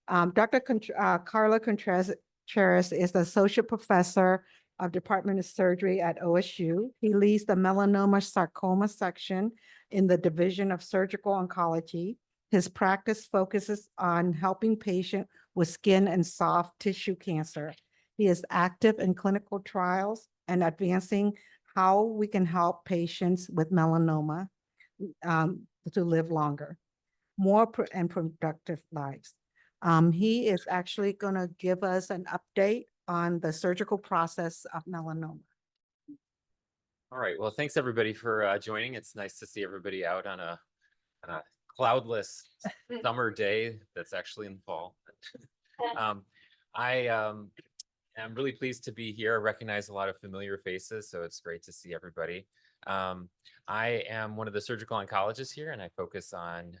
Carlo Contreras is the Associate Professor of Department of Surgery at OSU. He leads the melanoma sarcoma section in the Division of Surgical Oncology. His practice focuses on helping patients with skin and soft tissue cancer. He is active in clinical trials and advancing how we can help patients with melanoma to live longer, and productive lives. He is actually going to give us an update on the surgical process of melanoma. All right. Well, thanks everybody for joining. It's nice to see everybody out on a cloudless summer day that's actually in fall. I am really pleased to be here. I recognize a lot of familiar faces, so it's great to see everybody. I am one of the surgical oncologists here, and I focus on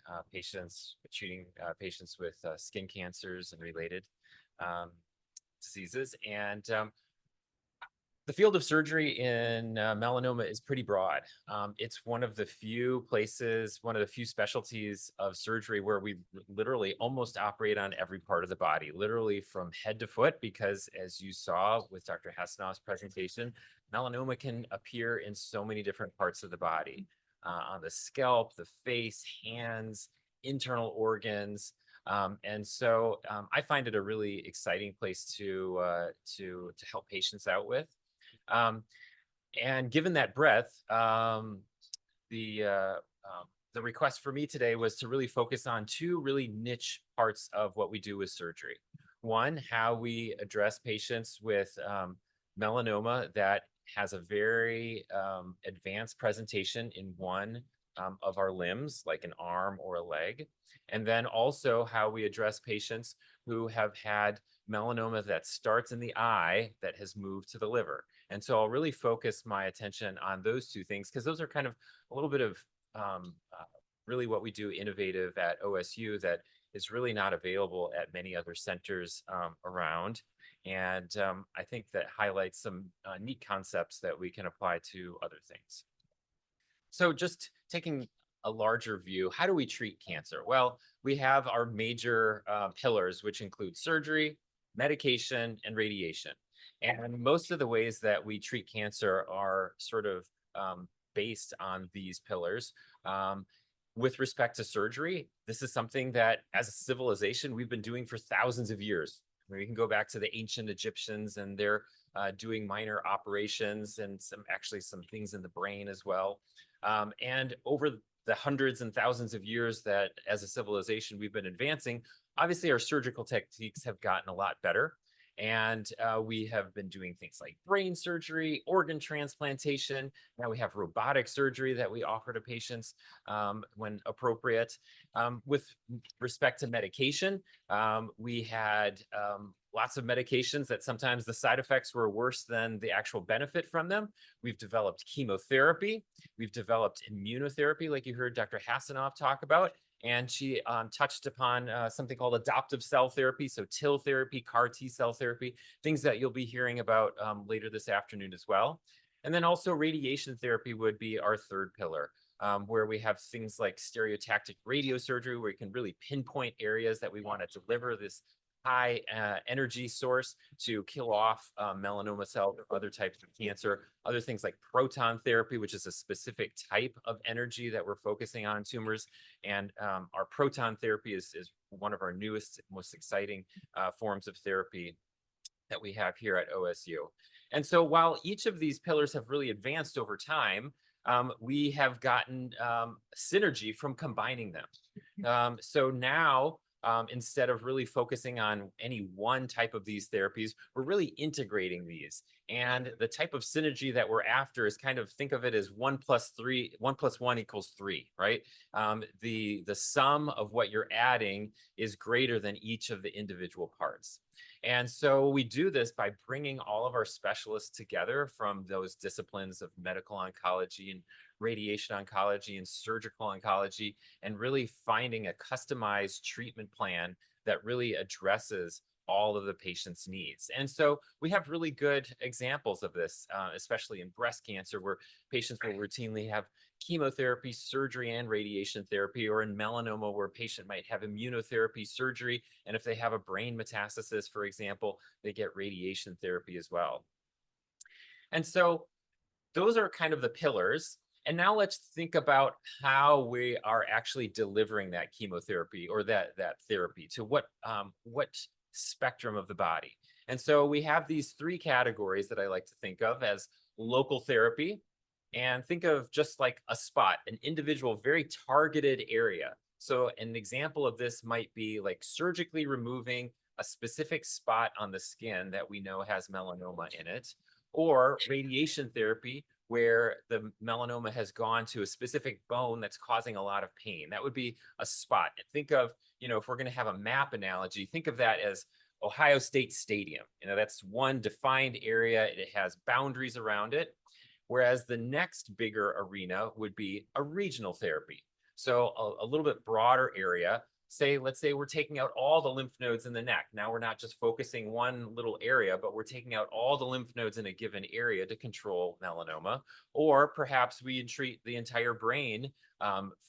treating patients with skin cancers and related diseases. And the field of surgery in melanoma is pretty broad. It's one of the few places, one of the few specialties of surgery where we literally almost operate on every part of the body, literally from head to foot, because as you saw with Dr. Hasanoff's presentation, melanoma can appear in so many different parts of the body, on the scalp, the face, hands, internal organs. And so I find it a really exciting place to help patients out with. And given that breadth, the request for me today was to really focus on two really niche parts of what we do with surgery. One, how we address patients with melanoma that has a very advanced presentation in one of our limbs, like an arm or a leg. And then also how we address patients who have had melanoma that starts in the eye that has moved to the liver. And so I'll really focus my attention on those two things, because those are kind of a little bit of really what we do innovative at OSU that is really not available at many other centers around. And I think that highlights some neat concepts that we can apply to other things. So just taking a larger view, how do we treat cancer? Well, we have our major pillars, which include surgery, medication, and radiation. And most of the ways that we treat cancer are sort of based on these pillars. With respect to surgery, this is something that as a civilization, we've been doing for thousands of years. We can go back to the ancient Egyptians, and they're doing minor operations and actually some things in the brain as well. And over the hundreds and thousands of years that as a civilization we've been advancing, obviously our surgical techniques have gotten a lot better. And we have been doing things like brain surgery, organ transplantation. Now we have robotic surgery that we offer to patients when appropriate. With respect to medication, we had lots of medications that sometimes the side effects were worse than the actual benefit from them. We've developed chemotherapy. We've developed immunotherapy, like you heard Dr. Hasanoff talk about. And she touched upon something called adoptive cell therapy, so TIL therapy, CAR T cell therapy, things that you'll be hearing about later this afternoon as well. And then also radiation therapy would be our third pillar, where we have things like stereotactic radiosurgery, where you can really pinpoint areas that we want to deliver this high energy source to kill off melanoma cells or other types of cancer. Other things like proton therapy, which is a specific type of energy that we're focusing on in tumors. And our proton therapy is one of our newest, most exciting forms of therapy that we have here at OSU. And so while each of these pillars have really advanced over time, we have gotten synergy from combining them. So now, instead of really focusing on any one type of these therapies, we're really integrating these. And the type of synergy that we're after is kind of, think of it as 1 + 1 = 3, right? The sum of what you're adding is greater than each of the individual parts. And so we do this by bringing all of our specialists together from those disciplines of medical oncology and radiation oncology and surgical oncology, and really finding a customized treatment plan that really addresses all of the patient's needs. And so we have really good examples of this, especially in breast cancer, where patients will routinely have chemotherapy, surgery, and radiation therapy, or in melanoma where a patient might have immunotherapy surgery. And if they have a brain metastasis, for example, they get radiation therapy as well. And so those are kind of the pillars. And now let's think about how we are actually delivering that chemotherapy or that therapy to what spectrum of the body. And so we have these three categories that I like to think of as local therapy. And think of just like a spot, an individual, very targeted area. So an example of this might be like surgically removing a specific spot on the skin that we know has melanoma in it, or radiation therapy, where the melanoma has gone to a specific bone that's causing a lot of pain. That would be a spot. And think of, if we're going to have a map analogy, think of that as Ohio State Stadium. That's one defined area. It has boundaries around it. Whereas the next bigger arena would be a regional therapy. So a little bit broader area. Let's say we're taking out all the lymph nodes in the neck. Now we're not just focusing one little area, but we're taking out all the lymph nodes in a given area to control melanoma. Or perhaps we treat the entire brain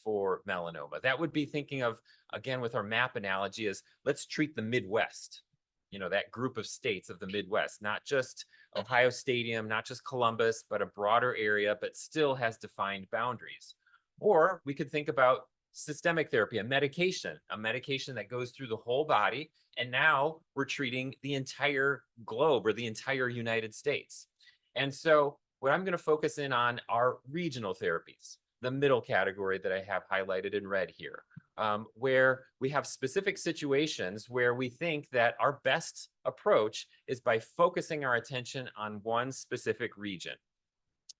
for melanoma. That would be thinking of, again, with our map analogy, is let's treat the Midwest. That group of states of the Midwest, not just Ohio Stadium, not just Columbus, but a broader area, but still has defined boundaries. Or we could think about systemic therapy, a medication that goes through the whole body. And now we're treating the entire globe or the entire United States. And so what I'm going to focus in on are regional therapies, the middle category that I have highlighted in red here, where we have specific situations where we think that our best approach is by focusing our attention on one specific region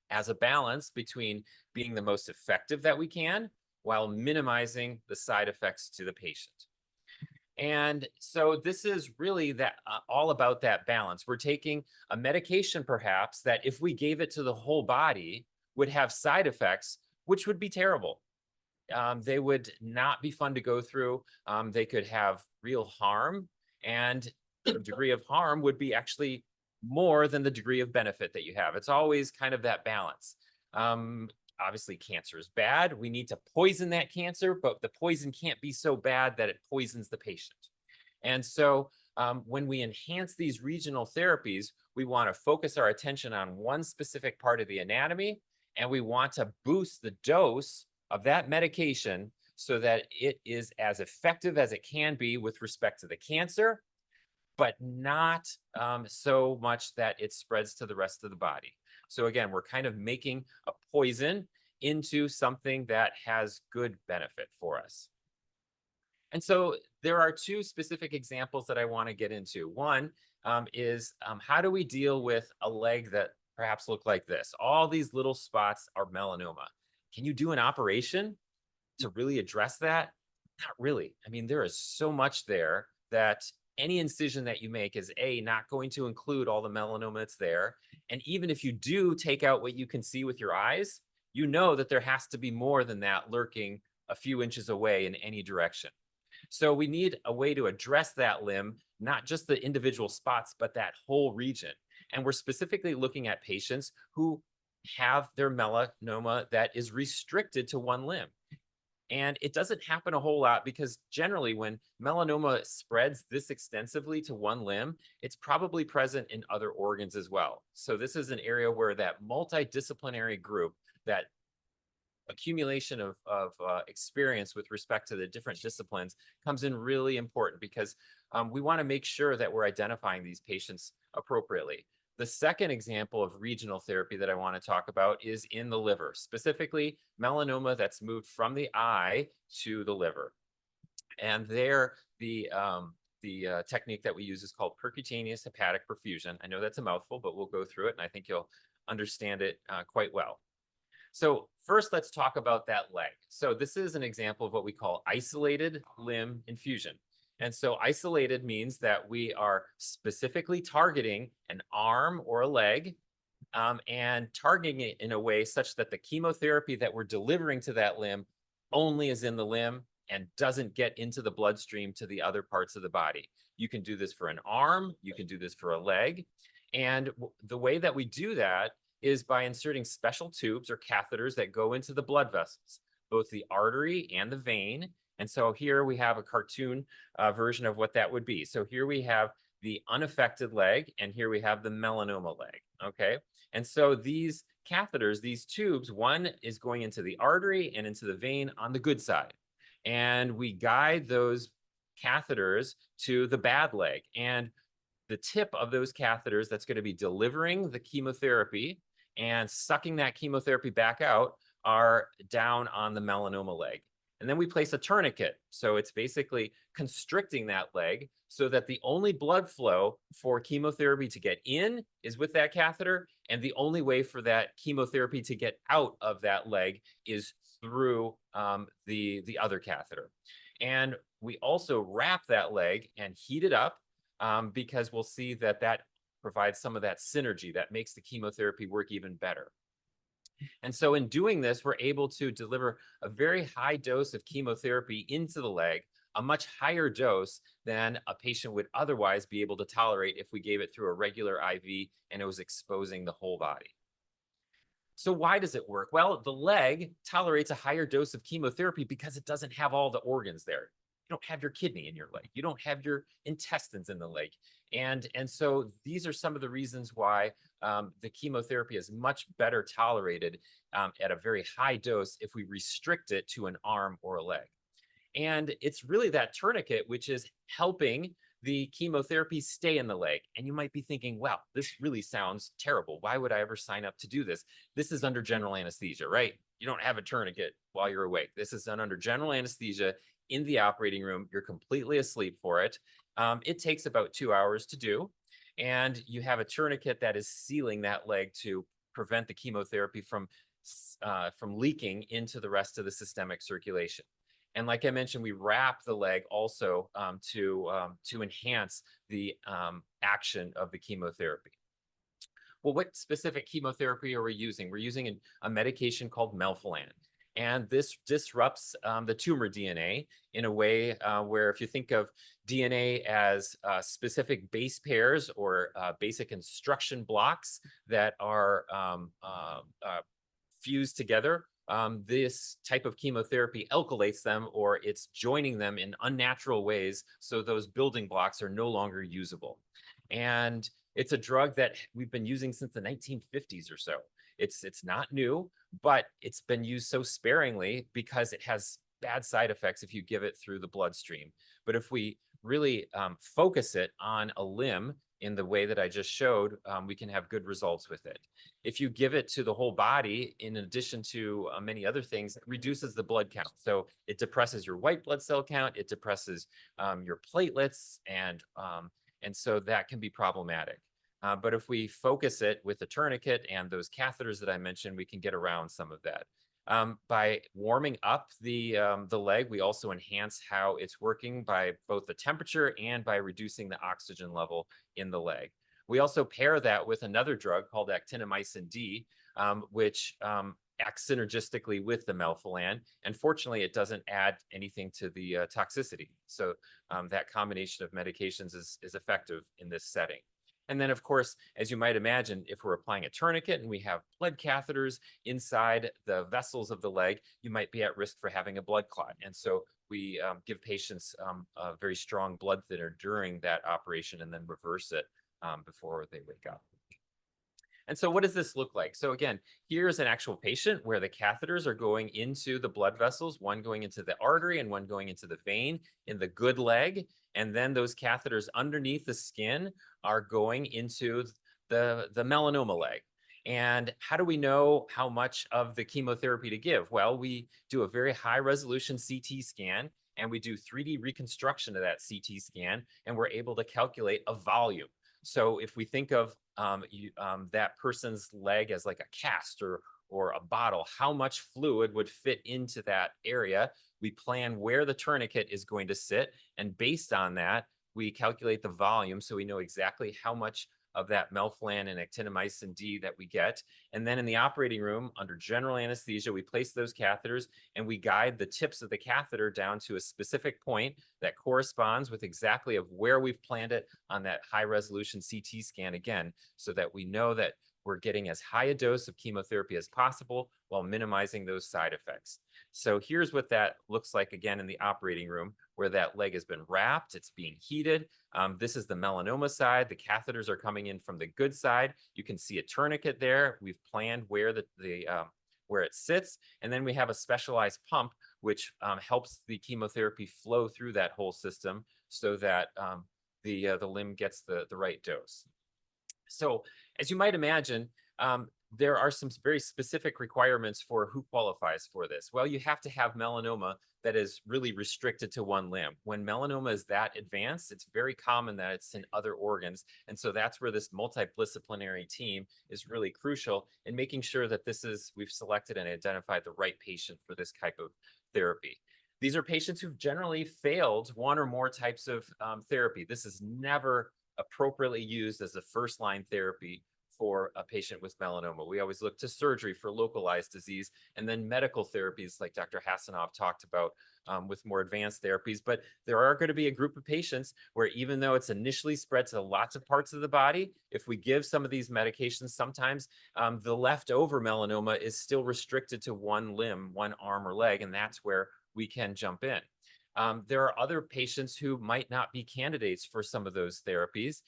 as a balance between being the most effective that we can while minimizing the side effects to the patient. And so this is really all about that balance. We're taking a medication, perhaps, that if we gave it to the whole body would have side effects, which would be terrible. They would not be fun to go through. They could have real harm, and the degree of harm would be actually more than the degree of benefit that you have. It's always kind of that balance. Obviously, cancer is bad. We need to poison that cancer, but the poison can't be so bad that it poisons the patient. And so when we enhance these regional therapies, we want to focus our attention on one specific part of the anatomy, and we want to boost the dose of that medication so that it is as effective as it can be with respect to the cancer, but not so much that it spreads to the rest of the body. So again, we're kind of making a poison into something that has good benefit for us. And so there are two specific examples that I want to get into. One is how do we deal with a leg that perhaps look like this? All these little spots are melanoma. Can you do an operation to really address that? Not really. I mean, there is so much there that any incision that you make is not going to include all the melanoma that's there. And even if you do take out what you can see with your eyes, you know that there has to be more than that lurking a few inches away in any direction. So we need a way to address that limb, not just the individual spots, but that whole region. And we're specifically looking at patients who have their melanoma that is restricted to one limb. And it doesn't happen a whole lot because generally when melanoma spreads this extensively to one limb, it's probably present in other organs as well. So this is an area where that multidisciplinary group, that accumulation of experience with respect to the different disciplines comes in really important because we want to make sure that we're identifying these patients appropriately. The second example of regional therapy that I want to talk about is in the liver, specifically melanoma that's moved from the eye to the liver. And there, the technique that we use is called percutaneous hepatic perfusion. I know that's a mouthful, but we'll go through it, and I think you'll understand it quite well. So first, let's talk about that leg. So this is an example of what we call isolated limb infusion. And so isolated means that we are specifically targeting an arm or a leg and targeting it in a way such that the chemotherapy that we're delivering to that limb only is in the limb and doesn't get into the bloodstream to the other parts of the body. You can do this for an arm, you can do this for a leg. And the way that we do that is by inserting special tubes or catheters that go into the blood vessels, both the artery and the vein. And so here we have a cartoon version of what that would be. So here we have the unaffected leg, and here we have the melanoma leg, okay? And so these catheters, these tubes, one is going into the artery and into the vein on the good side. And we guide those catheters to the bad leg. And the tip of those catheters that's going to be delivering the chemotherapy and sucking that chemotherapy back out are down on the melanoma leg. And then we place a tourniquet. So it's basically constricting that leg so that the only blood flow for chemotherapy to get in is with that catheter. And the only way for that chemotherapy to get out of that leg is through the other catheter. And we also wrap that leg and heat it up because we'll see that that provides some of that synergy that makes the chemotherapy work even better. And so in doing this, we're able to deliver a very high dose of chemotherapy into the leg, a much higher dose than a patient would otherwise be able to tolerate if we gave it through a regular IV and it was exposing the whole body. So why does it work? Well, the leg tolerates a higher dose of chemotherapy because it doesn't have all the organs there. You don't have your kidney in your leg. You don't have your intestines in the leg. And so these are some of the reasons why the chemotherapy is much better tolerated at a very high dose if we restrict it to an arm or a leg. And it's really that tourniquet which is helping the chemotherapy stay in the leg. And you might be thinking, wow, this really sounds terrible. Why would I ever sign up to do this? This is under general anesthesia, right? You don't have a tourniquet while you're awake. This is done under general anesthesia in the operating room. You're completely asleep for it. It takes about 2 hours to do. And you have a tourniquet that is sealing that leg to prevent the chemotherapy from leaking into the rest of the systemic circulation. And like I mentioned, we wrap the leg also to enhance the action of the chemotherapy. Well, what specific chemotherapy are we using? We're using a medication called melphalan. And this disrupts the tumor DNA in a way where if you think of DNA as specific base pairs or basic instruction blocks that are fused together, this type of chemotherapy alkylates them, or it's joining them in unnatural ways so those building blocks are no longer usable. And it's a drug that we've been using since the 1950s or so. It's not new, but it's been used so sparingly because it has bad side effects if you give it through the bloodstream. But if we really focus it on a limb in the way that I just showed, we can have good results with it. If you give it to the whole body, in addition to many other things, it reduces the blood count. So it depresses your white blood cell count, it depresses your platelets, and so that can be problematic. But if we focus it with the tourniquet and those catheters that I mentioned, we can get around some of that. By warming up the leg, we also enhance how it's working by both the temperature and by reducing the oxygen level in the leg. We also pair that with another drug called actinomycin D, which acts synergistically with the melphalan. And fortunately, it doesn't add anything to the toxicity. So that combination of medications is effective in this setting. And then, of course, as you might imagine, if we're applying a tourniquet and we have blood catheters inside the vessels of the leg, you might be at risk for having a blood clot. And so we give patients a very strong blood thinner during that operation and then reverse it before they wake up. And so what does this look like? So again, here's an actual patient where the catheters are going into the blood vessels, one going into the artery and one going into the vein in the good leg. And then those catheters underneath the skin are going into the melanoma leg. And how do we know how much of the chemotherapy to give? Well, we do a very high resolution CT scan and we do 3D reconstruction of that CT scan, and we're able to calculate a volume. So if we think of that person's leg as like a cast or a bottle, how much fluid would fit into that area? We plan where the tourniquet is going to sit, and based on that, we calculate the volume so we know exactly how much of that melphalan and actinomycin D that we get. And then in the operating room, under general anesthesia, we place those catheters and we guide the tips of the catheter down to a specific point that corresponds with exactly of where we've planned it on that high resolution CT scan again, so that we know that we're getting as high a dose of chemotherapy as possible while minimizing those side effects. So here's what that looks like again in the operating room, where that leg has been wrapped, it's being heated. This is the melanoma side. The catheters are coming in from the good side. You can see a tourniquet there. We've planned where where it sits, and then we have a specialized pump which helps the chemotherapy flow through that whole system so that the limb gets the right dose. So as you might imagine, there are some very specific requirements for who qualifies for this. Well, you have to have melanoma that is really restricted to one limb. When melanoma is that advanced, it's very common that it's in other organs. And so that's where this multidisciplinary team is really crucial in making sure that we've selected and identified the right patient for this type of therapy. These are patients who've generally failed one or more types of therapy. This is never appropriately used as a first-line therapy for a patient with melanoma. We always look to surgery for localized disease, and then medical therapies like Dr. Hasanoff talked about with more advanced therapies. But there are going to be a group of patients where even though it's initially spread to lots of parts of the body, if we give some of these medications, sometimes the leftover melanoma is still restricted to one limb, one arm or leg, and that's where we can jump in. There are other patients who might not be candidates for some of those therapies.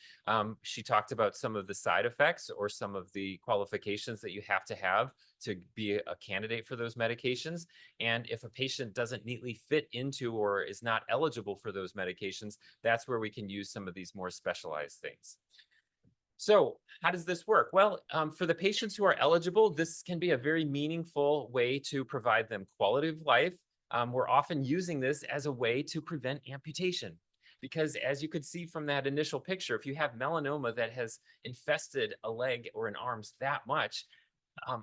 She talked about some of the side effects or some of the qualifications that you have to be a candidate for those medications. And if a patient doesn't neatly fit into or is not eligible for those medications, that's where we can use some of these more specialized things. So how does this work? Well, for the patients who are eligible, this can be a very meaningful way to provide them quality of life. We're often using this as a way to prevent amputation. Because as you could see from that initial picture, if you have melanoma that has infested a leg or an arm that much,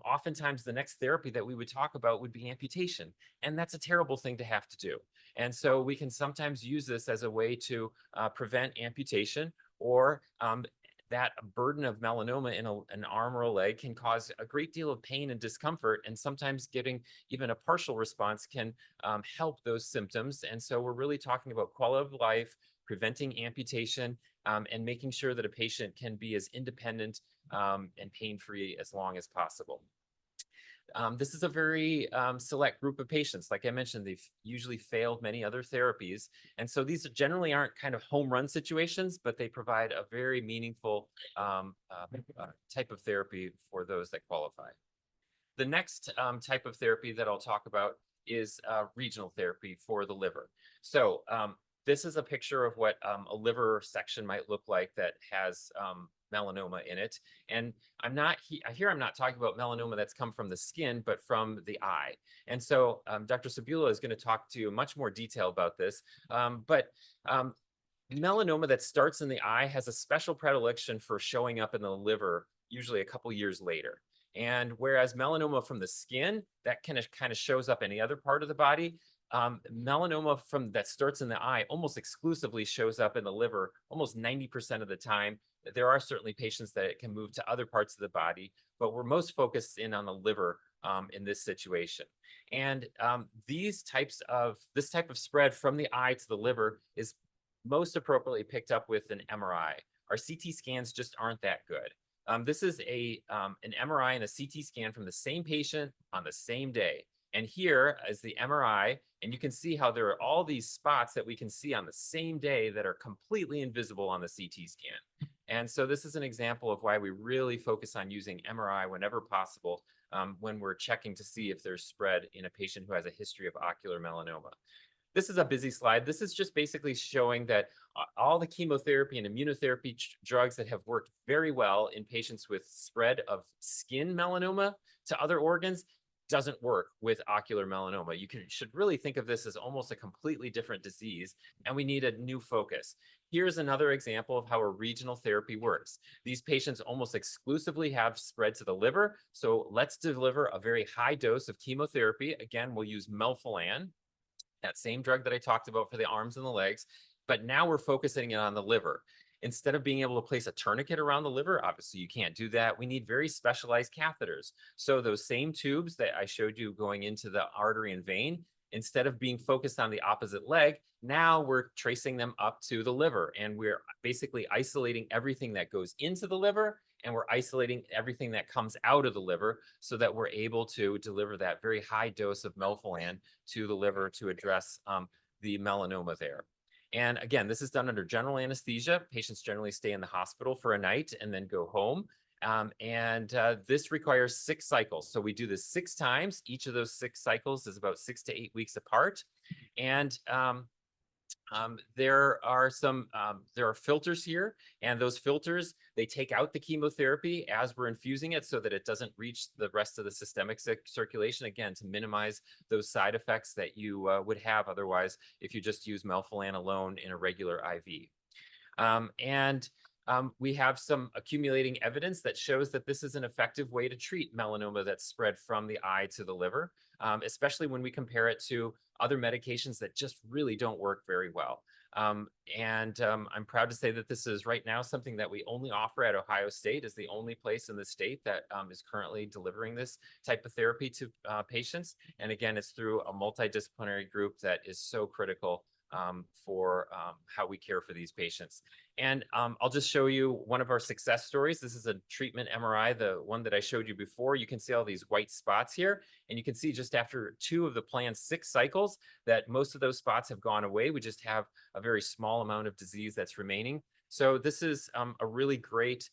oftentimes the next therapy that we would talk about would be amputation. And that's a terrible thing to have to do. And so we can sometimes use this as a way to prevent amputation, or that burden of melanoma in an arm or a leg can cause a great deal of pain and discomfort. And sometimes getting even a partial response can help those symptoms. And so we're really talking about quality of life, preventing amputation, and making sure that a patient can be as independent and pain-free as long as possible. This is a very select group of patients. Like I mentioned, they've usually failed many other therapies. And so these generally aren't kind of home run situations, but they provide a very meaningful type of therapy for those that qualify. The next type of therapy that I'll talk about is regional therapy for the liver. So this is a picture of what a liver section might look like that has melanoma in it. And I'm not talking about melanoma that's come from the skin, but from the eye. And so Dr. Sabula is going to talk to you in much more detail about this. Melanoma that starts in the eye has a special predilection for showing up in the liver, usually a couple years later. And whereas melanoma from the skin, that kind of shows up any other part of the body, melanoma that starts in the eye almost exclusively shows up in the liver almost 90% of the time. There are certainly patients that it can move to other parts of the body, but we're most focused in on the liver in this situation. And this type of spread from the eye to the liver is most appropriately picked up with an MRI. Our CT scans just aren't that good. This is an MRI and a CT scan from the same patient on the same day. And here is the MRI, and you can see how there are all these spots that we can see on the same day that are completely invisible on the CT scan. And so this is an example of why we really focus on using MRI whenever possible when we're checking to see if there's spread in a patient who has a history of ocular melanoma. This is a busy slide. This is just basically showing that all the chemotherapy and immunotherapy drugs that have worked very well in patients with spread of skin melanoma to other organs doesn't work with ocular melanoma. You should really think of this as almost a completely different disease, and we need a new focus. Here's another example of how a regional therapy works. These patients almost exclusively have spread to the liver, so let's deliver a very high dose of chemotherapy. Again, we'll use melphalan, that same drug that I talked about for the arms and the legs, but now we're focusing it on the liver. Instead of being able to place a tourniquet around the liver, obviously you can't do that. We need very specialized catheters. So those same tubes that I showed you going into the artery and vein, instead of being focused on the opposite leg, now we're tracing them up to the liver, and we're basically isolating everything that goes into the liver, and we're isolating everything that comes out of the liver so that we're able to deliver that very high dose of melphalan to the liver to address the melanoma there. And again, this is done under general anesthesia. Patients generally stay in the hospital for a night and then go home. This requires 6 cycles. So we do this 6 times. Each of those 6 cycles is about 6 to 8 weeks apart. And there are filters here, and those filters, they take out the chemotherapy as we're infusing it so that it doesn't reach the rest of the systemic circulation, again, to minimize those side effects that you would have otherwise if you just use melphalan alone in a regular IV. We have some accumulating evidence that shows that this is an effective way to treat melanoma that's spread from the eye to the liver, especially when we compare it to other medications that just really don't work very well. I'm proud to say that this is right now something that we only offer at Ohio State, is the only place in the state that is currently delivering this type of therapy to patients. And again, it's through a multidisciplinary group that is so critical for how we care for these patients. And I'll just show you one of our success stories. This is a treatment MRI, the one that I showed you before. You can see all these white spots here, and you can see just after 2 of the planned 6 cycles that most of those spots have gone away. We just have a very small amount of disease that's remaining. So this is a really great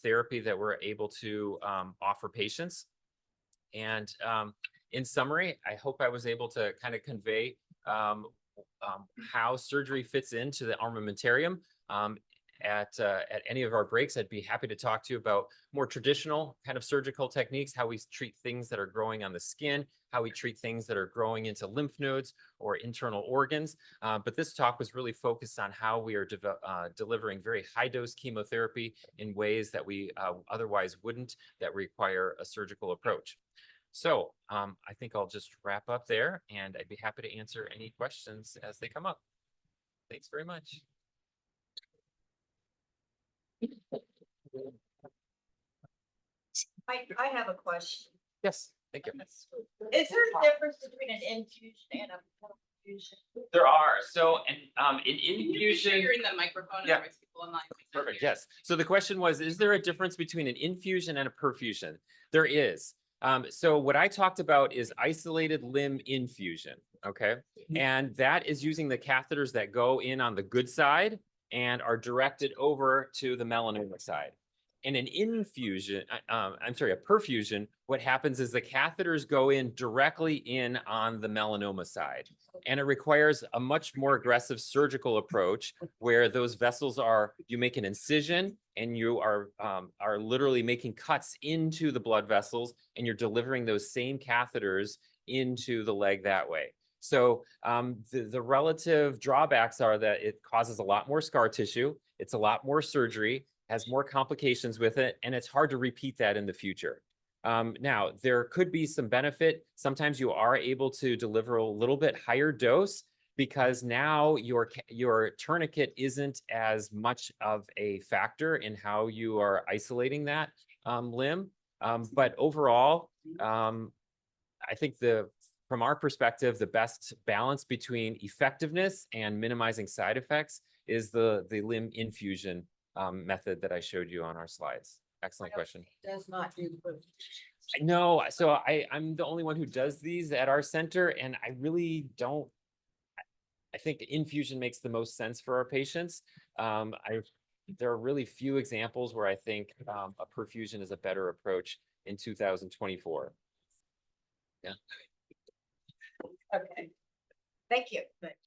therapy that we're able to offer patients. And in summary, I hope I was able to kind of convey how surgery fits into the armamentarium. At any of our breaks, I'd be happy to talk to you about more traditional kind of surgical techniques, how we treat things that are growing on the skin, how we treat things that are growing into lymph nodes or internal organs. But this talk was really focused on how we are delivering very high dose chemotherapy in ways that we otherwise wouldn't, that require a surgical approach. So I think I'll just wrap up there, and I'd be happy to answer any questions as they come up. Thanks very much. I have a question. Yes, thank you. Is there a difference between an infusion and a perfusion? There are. So, in infusion. You're in the microphone. Yeah. Otherwise people online can't Perfect. hear. Yes. So the question was, is there a difference between an infusion and a perfusion? There is. So what I talked about is isolated limb infusion. Okay. And that is using the catheters that go in on the good side and are directed over to the melanoma side. In an infusion, a perfusion, what happens is the catheters go in directly in on the melanoma side. And it requires a much more aggressive surgical approach where those vessels are, you make an incision and you are literally making cuts into the blood vessels, and you're delivering those same catheters into the leg that way. So the relative drawbacks are that it causes a lot more scar tissue, it's a lot more surgery, has more complications with it, and it's hard to repeat that in the future. Now, there could be some benefit. Sometimes you are able to deliver a little bit higher dose because now your tourniquet isn't as much of a factor in how you are isolating that limb. But overall, I think from our perspective, the best balance between effectiveness and minimizing side effects is the limb infusion method that I showed you on our slides. Excellent question. Does not do perfusion. No, so I'm the only one who does these at our center, and I really don't. I think infusion makes the most sense for our patients. There are really few examples where I think a perfusion is a better approach in 2024. Yeah. Okay. Thank you.